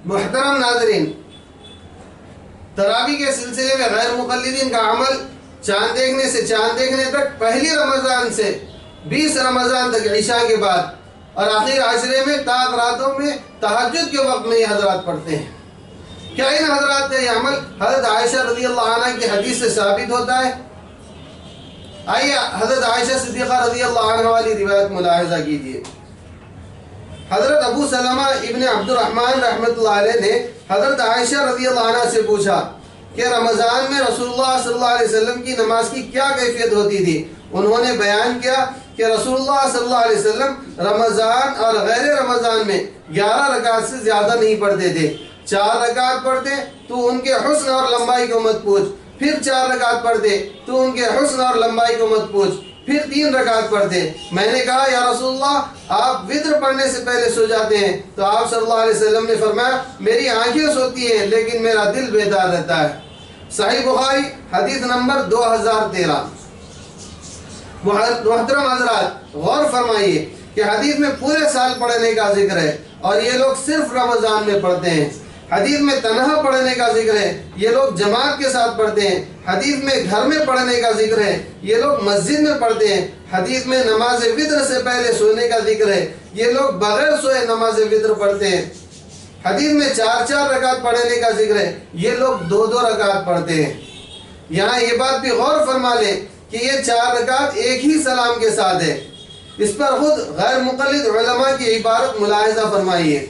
محترم ناظرین، تراویح کے سلسلے میں غیر مقلدین کا عمل چاند دیکھنے سے چاند دیکھنے تک، پہلی رمضان سے 20 رمضان تک عشاء کے بعد، اور آخر عشرے میں تاک راتوں میں تہجد کے وقت میں یہ حضرات پڑھتے ہیں۔ کیا ان حضرات کا یہ عمل حضرت عائشہ رضی اللہ عنہ کی حدیث سے ثابت ہوتا ہے؟ آئیے حضرت عائشہ صدیقہ رضی اللہ عنہ والی روایت ملاحظہ کیجیے۔ حضرت ابو سلمہ ابن عبد الرحمن رحمۃ اللہ علیہ نے حضرت عائشہ رضی اللہ عنہ سے پوچھا کہ رمضان میں رسول اللہ صلی اللہ علیہ وسلم کی نماز کی کیا کیفیت ہوتی تھی؟ انہوں نے بیان کیا کہ رسول اللہ صلی اللہ علیہ وسلم رمضان اور غیر رمضان میں 11 رکعت سے زیادہ نہیں پڑھتے تھے۔ 4 رکعت پڑھتے تو ان کے حسن اور لمبائی کو مت پوچھ، پھر 4 رکعت پڑھتے تو ان کے حسن اور لمبائی کو مت پوچھ، پھر 3 رکعت پڑھتے۔ میں نے کہا یا رسول اللہ، آپ وتر پڑھنے سے پہلے سو جاتے ہیں؟ تو آپ صلی اللہ علیہ وسلم نے فرمایا میری آنکھیں سوتی ہیں لیکن میرا دل بیدار رہتا ہے۔ صحیح بخاری حدیث نمبر 2013۔ محترم حضرات، غور فرمائیے کہ حدیث میں پورے سال پڑھنے کا ذکر ہے اور یہ لوگ صرف رمضان میں پڑھتے ہیں۔ حدیث میں تنہا پڑھنے کا ذکر ہے، یہ لوگ جماعت کے ساتھ پڑھتے ہیں۔ حدیث میں گھر میں پڑھنے کا ذکر ہے، یہ لوگ مسجد میں پڑھتے ہیں۔ حدیث میں نماز وتر سے پہلے سونے کا ذکر ہے، یہ لوگ بغیر سوئے نماز وتر پڑھتے ہیں۔ حدیث میں 4 رکعت پڑھنے کا ذکر ہے، یہ لوگ 2 رکعت پڑھتے ہیں۔ یہاں یہ بات بھی غور فرما لیں کہ یہ 4 رکعت ایک ہی سلام کے ساتھ ہے۔ اس پر خود غیر مقلد علماء کی عبارت ملاحظہ فرمائیے۔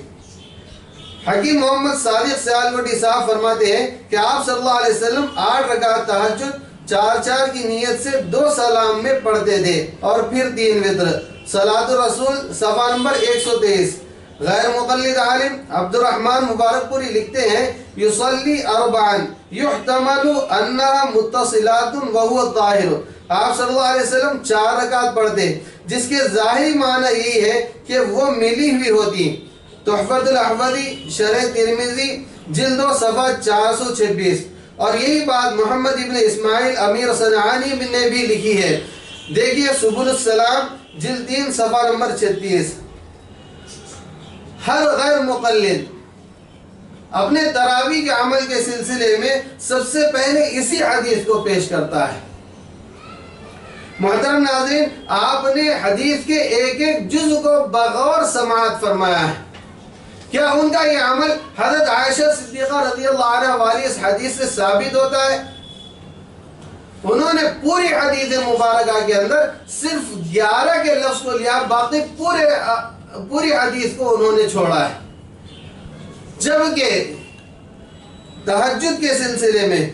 حکیم محمد صادق سیالکوٹی صاحب فرماتے ہیں کہ آپ صلی اللہ علیہ وسلم 8 رکعت تہجد 4 کی نیت سے 2 سلام میں پڑھتے تھے اور پھر 3 وتر۔ صلاۃ الرسول صفحہ نمبر 123۔ غیر مقلد عالم عبد الرحمن مبارک پوری لکھتے ہیں یصلی 4 یحتمل انہا متصلات وہو طاہر۔ آپ صلی اللہ علیہ وسلم 4 رکعت پڑھتے جس کے ظاہری معنی یہی ہے کہ وہ ملی ہوئی ہوتی۔ تحفۃ الاحوذی شرح ترمذی جلد 2 صفحہ 426۔ اور یہی بات محمد ابن اسماعیل امیر صنعانی نے بھی لکھی ہے، دیکھیے سبل السلام جلد 3 صفحہ نمبر 36۔ ہر غیر مقلد اپنے تراویح کے عمل کے سلسلے میں سب سے پہلے اسی حدیث کو پیش کرتا ہے۔ محترم ناظرین، آپ نے حدیث کے ایک جز کو بغور سماعت فرمایا ہے۔ کیا ان کا یہ عمل حضرت عائشہ صدیقہ رضی اللہ عنہ والی اس حدیث سے ثابت ہوتا ہے؟ انہوں نے پوری حدیث مبارکہ کے اندر صرف 11 کے لفظ کو لیا، باقی پوری حدیث کو انہوں نے چھوڑا ہے۔ جبکہ تہجد کے سلسلے میں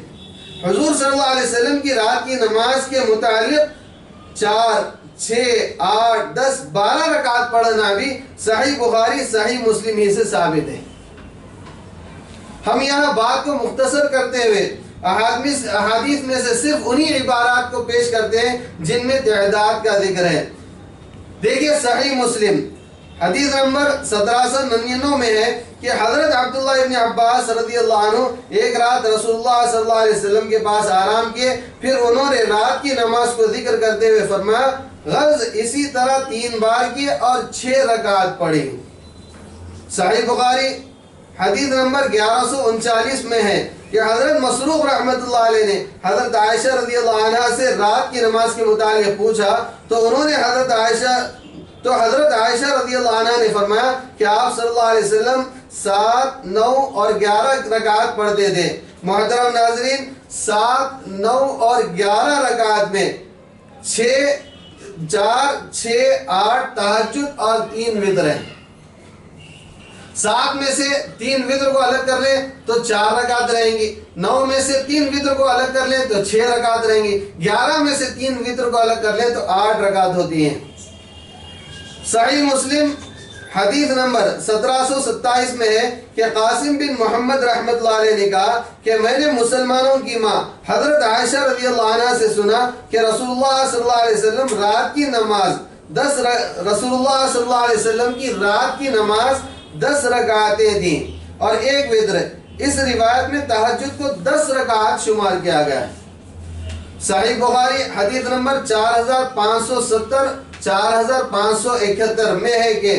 حضور صلی اللہ علیہ وسلم کی رات کی نماز کے متعلق 4 6 8 10 12 رکعت پڑھنا بھی صحیح بخاری صحیح مسلم ہی سے ثابت ہے۔ ہم یہاں بات کو مختصر کرتے ہوئے احادیث میں سے صرف انہی عبارات کو پیش کرتے ہیں جن میں تعداد کا ذکر ہے۔ دیکھیے صحیح مسلم حدیث نمبر 1799 میں ہے کہ حضرت عبداللہ ابن عباس رضی اللہ عنہ ایک رات رسول اللہ صلی اللہ علیہ وسلم کے پاس آرام کیے، پھر انہوں نے رات کی نماز کو ذکر کرتے ہوئے فرمایا غرض اسی طرح 3 بار کی اور 6 رکعت پڑھی۔ صحیح بخاری حدیث نمبر 1139 میں ہے کہ حضرت مسروق رحمت اللہ علیہ نے حضرت عائشہ رضی اللہ عنہ سے رات کی نماز کے متعلق پوچھا تو انہوں نے حضرت عائشہ رضی اللہ عنہ نے فرمایا کہ آپ صلی اللہ علیہ وسلم 7 9 اور 11 رکعت پڑھتے تھے۔ محترم ناظرین، 7 9 اور 11 رکعت میں 4 6 8 تہجد اور 3 وتر ہیں۔ 7 میں سے 3 وتر کو الگ کر لیں تو 4 رکعت رہیں گی، 9 میں سے 3 وتر کو الگ کر لیں تو 6 رکعت رہیں گی، 11 میں سے 3 وتر کو الگ کر لیں تو 8 رکعت ہوتی ہیں۔ صحیح مسلم حدیث نمبر 1727 میں ہے کہ قاسم بن محمد رحمت اللہ علیہ نے کہا کہ میں نے مسلمانوں کی ماں حضرت عائشہ رضی اللہ عنہ سے سنا کہ رسول اللہ صلی اللہ علیہ وسلم رات کی نماز 10 رکعتیں تھیں اور 1 وتر۔ اس روایت میں تہجد کو 10 رکعت شمار کیا گیا ہے۔ صحیح بخاری حدیث نمبر 4570 4571 میں ہے کہ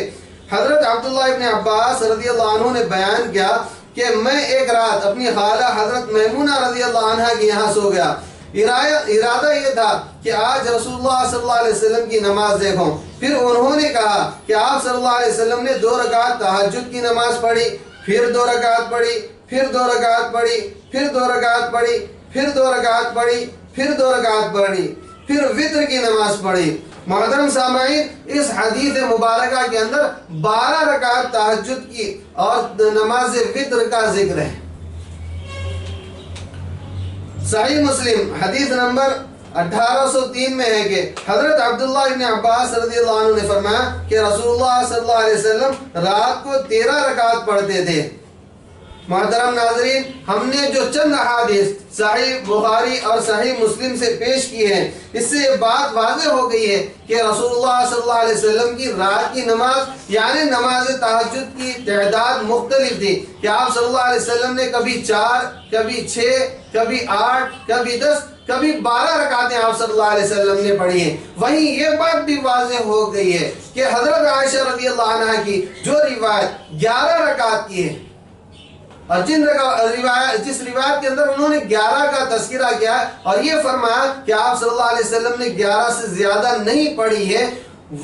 حضرت عبداللہ ابن عباس رضی اللہ عنہ نے بیان کیا کہ میں ایک رات اپنی خالہ حضرت میمونہ رضی اللہ عنہ کے یہاں سو گیا. ارادہ یہ تھا کہ آج رسول اللہ صلی اللہ علیہ وسلم کی نماز دیکھوں. پھر انہوں نے کہا کہ آپ صلی اللہ علیہ وسلم نے 2 رکعت تہجد کی نماز پڑھی، پھر 2 رکعت پڑھی، پھر 2 رکعت پڑھی، پھر 2 رکعت پڑھی، پھر 2 رکعت پڑھی، پھر 2 رکعت پڑھی، پھر وتر کی نماز پڑھی. محترم سامعین، اس حدیث مبارکہ کے اندر 12 رکعت تہجد کی اور نماز وتر کا ذکر ہے. صحیح مسلم حدیث نمبر 1803 میں ہے کہ حضرت عبداللہ ابن عباس رضی اللہ عنہ نے فرمایا کہ رسول اللہ صلی اللہ علیہ وسلم رات کو 13 رکعت پڑھتے تھے. محترم ناظرین، ہم نے جو چند احادیث صحیح بخاری اور صحیح مسلم سے پیش کی ہیں، اس سے یہ بات واضح ہو گئی ہے کہ رسول اللہ صلی اللہ علیہ وسلم کی رات کی نماز یعنی نماز تہجد کی تعداد مختلف تھی کہ آپ صلی اللہ علیہ وسلم نے کبھی 4، کبھی 6، کبھی 8، کبھی 10، کبھی 12 رکعتیں آپ صلی اللہ علیہ وسلم نے پڑھی ہیں. وہیں یہ بات بھی واضح ہو گئی ہے کہ حضرت عائشہ رضی اللہ عنہ کی جو روایت 11 رکعت کی ہے، اور جس روایت کے اندر انہوں نے 11 کا تذکرہ کیا اور یہ فرمایا کہ آپ صلی اللہ علیہ وسلم نے 11 سے زیادہ نہیں پڑھی ہے،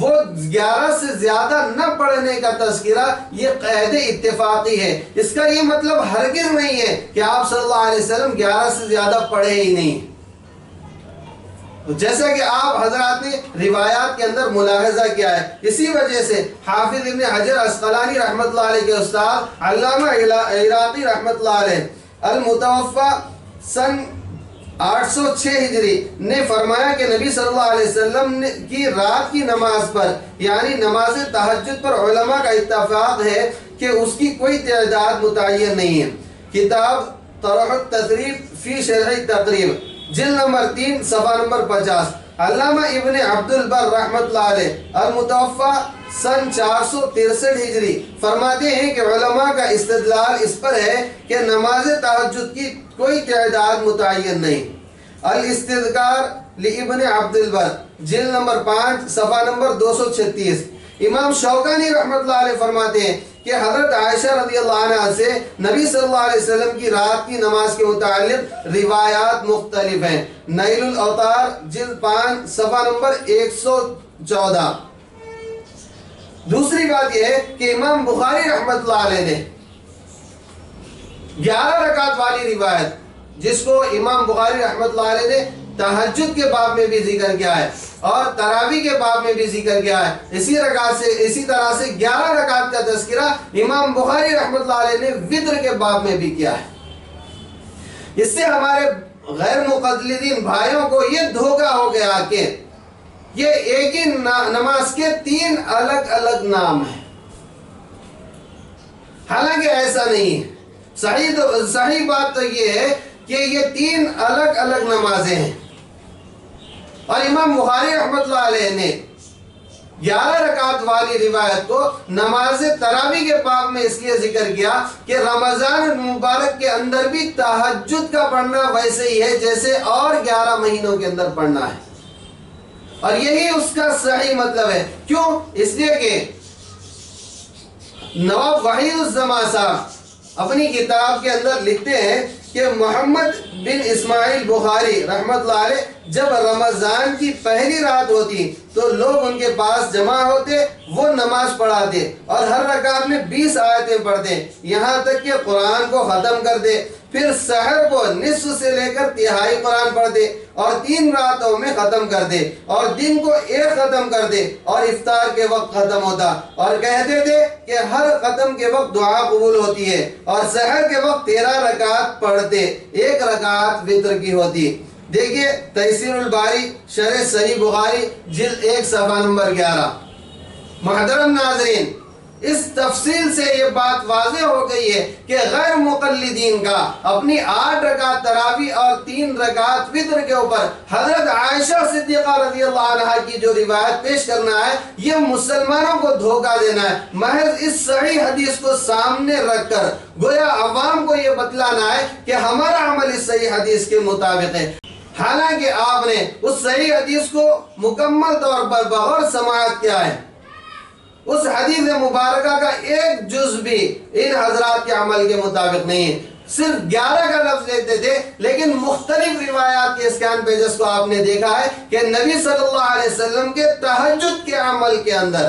وہ 11 سے زیادہ نہ پڑھنے کا تذکرہ یہ قید اتفاقی ہے. اس کا یہ مطلب ہرگز نہیں ہے کہ آپ صلی اللہ علیہ وسلم 11 سے زیادہ پڑھے ہی نہیں، جیسا کہ آپ حضرات نے روایات کے اندر ملاحظہ کیا ہے. اسی وجہ سے حافظ ابن حجر عسقلانی رحمۃ اللہ علیہ کے استاد علامہ عراقی رحمۃ اللہ علیہ المتوفى سن 806 ہجری نے فرمایا کہ نبی صلی اللہ علیہ وسلم کی رات کی نماز پر یعنی نماز تہجد پر علماء کا اتفاق ہے کہ اس کی کوئی تعداد متعین نہیں ہے. کتاب طرح التثریب فی شرح التقریب جلد نمبر 3 صفحہ نمبر 50. علامہ ابن عبد البر رحمۃ اللہ علیہ المتوفى سن 463 ہجری فرماتے ہیں کہ علماء کا استدلال اس پر ہے کہ نماز تہجد کی کوئی تعداد متعین نہیں. الاستذکار لابن عبد البر جلد نمبر 5 صفحہ نمبر 236. امام شوکانی رحمۃ اللہ علیہ فرماتے ہیں کہ حضرت عائشہ رضی اللہ عنہ سے نبی صلی اللہ علیہ وسلم کی رات کی نماز کے متعلق روایات مختلف ہیں. نیل الاوطار جلد 5 صفحہ نمبر 114. دوسری بات یہ ہے کہ امام بخاری رحمۃ اللہ علیہ نے 11 رکعت والی روایت جس کو امام بخاری رحمۃ اللہ علیہ نے تہجد کے باب میں بھی ذکر کیا ہے اور تراویح کے باب میں بھی ذکر کیا ہے، اسی طرح سے 11 رکعت کا تذکرہ امام بخاری رحمۃ اللہ علیہ نے وتر کے باب میں بھی کیا ہے. اس سے ہمارے غیر مقلدین بھائیوں کو یہ دھوکہ ہو گیا کہ یہ ایک ہی نماز کے 3 الگ الگ نام ہیں، حالانکہ ایسا نہیں ہے. صحیح بات تو یہ ہے کہ یہ 3 الگ الگ نمازیں ہیں اور امام بخاری رحمۃ اللہ علیہ نے 11 رکعت والی روایت کو نماز تراویح کے باب میں اس لیے ذکر کیا کہ رمضان المبارک کے اندر بھی تہجد کا پڑھنا ویسے ہی ہے جیسے اور 11 مہینوں کے اندر پڑھنا ہے، اور یہی اس کا صحیح مطلب ہے. کیوں؟ اس لیے کہ نواب وحید الزمان صاحب اپنی کتاب کے اندر لکھتے ہیں کہ محمد بن اسماعیل بخاری رحمۃ اللہ علیہ جب رمضان کی پہلی رات ہوتی تو لوگ ان کے پاس جمع ہوتے، وہ نماز پڑھاتے اور ہر رکعت میں 20 آیتیں پڑھتے یہاں تک کہ قرآن کو ختم کر دے. پھر سحر کو نصف سے لے کر تہائی قرآن پڑھ دے اور 3 راتوں میں ختم کر دے اور دن کو 1 ختم کر دے اور افطار کے وقت ختم ہوتا اور کہتے تھے کہ ہر ختم کے وقت دعا قبول ہوتی ہے اور سحر کے وقت 13 رکعت پڑھتے، 1 رکعت وتر کی ہوتی. دیکھیے تیسیر الباری شرح صحیح بخاری جلد 1 صفحہ نمبر 11. محترم ناظرین، اس تفصیل سے یہ بات واضح ہو گئی ہے کہ غیر مقلدین کا اپنی 8 رکعت تراویح اور 3 رکعت وتر کے اوپر حضرت عائشہ صدیقہ رضی اللہ عنہا کی جو روایت پیش کرنا ہے یہ مسلمانوں کو دھوکہ دینا ہے. محض اس صحیح حدیث کو سامنے رکھ کر گویا عوام کو یہ بتلانا ہے کہ ہمارا عمل اس صحیح حدیث کے مطابق ہے، حالانکہ آپ نے اس صحیح حدیث کو مکمل طور پر بغور سماعت کیا ہے، اس حدیث مبارکہ کا ایک جز بھی ان حضرات کے عمل کے مطابق نہیں ہے. صرف 11 کا لفظ لیتے تھے، لیکن مختلف روایات کے اسکین پیجز کو آپ نے دیکھا ہے کہ نبی صلی اللہ علیہ وسلم کے تہجد کے عمل کے اندر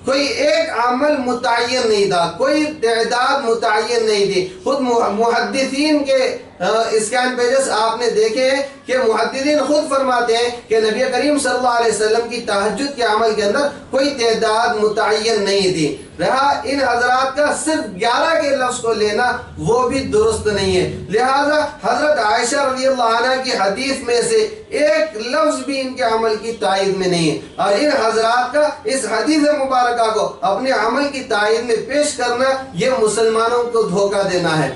کوئی ایک عمل متعین نہیں تھا، کوئی تعداد متعین نہیں تھی. خود محدثین کے اسکین پیجز آپ نے دیکھے ہیں کہ محدثین خود فرماتے ہیں کہ نبی کریم صلی اللہ علیہ وسلم کی تہجد کے عمل کے اندر کوئی تعداد متعین نہیں تھی. رہا ان حضرات کا صرف 11 کے لفظ کو لینا، وہ بھی درست نہیں ہے. لہذا حضرت عائشہ رضی اللہ عنہ کی حدیث میں سے ایک لفظ بھی ان کے عمل کی تائید میں نہیں ہے، اور ان حضرات کا اس حدیث مبارکہ کو اپنے عمل کی تائید میں پیش کرنا یہ مسلمانوں کو دھوکہ دینا ہے.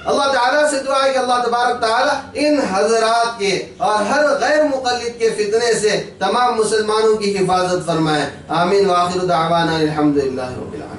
اللہ تعالیٰ سے دعا ہے کہ اللہ تبارک تعالیٰ ان حضرات کے اور ہر غیر مقلد کے فتنے سے تمام مسلمانوں کی حفاظت فرمائے. آمین. وآخر دعوانا الحمدللہ رب العالمین.